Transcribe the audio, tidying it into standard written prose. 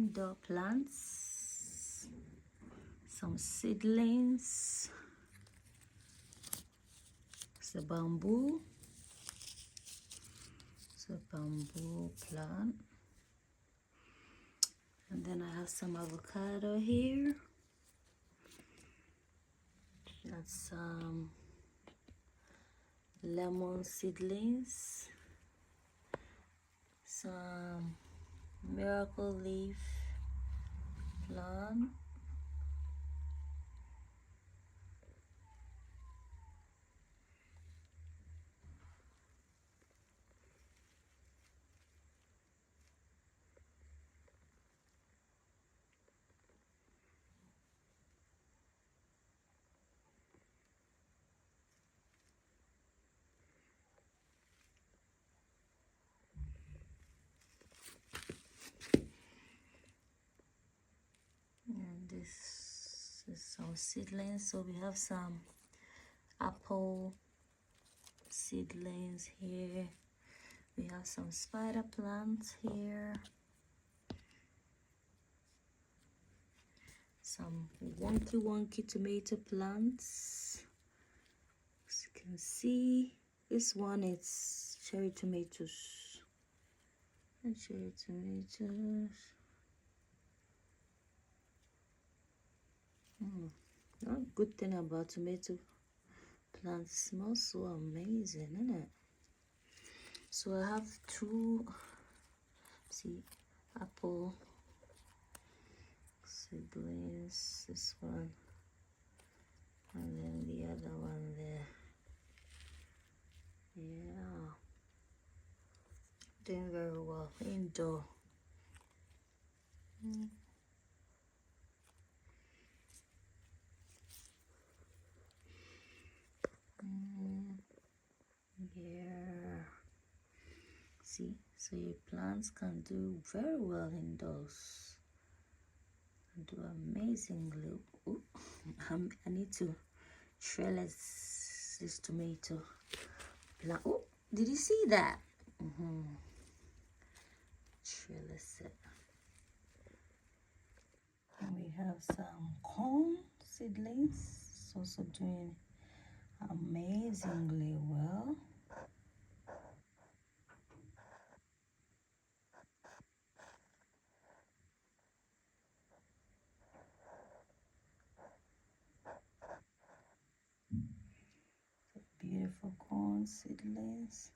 indoor plants, some seedlings. It's a bamboo. It's a bamboo plant. And then I have some avocado here. That's some lemon seedlings, some miracle leaf plant, and this is some seedlings. So we have some apple seedlings here. We have some spider plants here. Some wonky tomato plants. As you can see, this one is cherry tomatoes. And cherry tomatoes. One good thing about tomato plants, smells so amazing, isn't it? So I have two, see, apple seedlings, this one, and then the other one there. Yeah, doing very well indoor. Yeah, see, so your plants can do very well indoors and do amazingly. Ooh, I need to trellis this tomato plant. Oh, did you see that? Trellis it. And we have some corn seedlings. It's also doing amazingly well. Beautiful corn seedlings.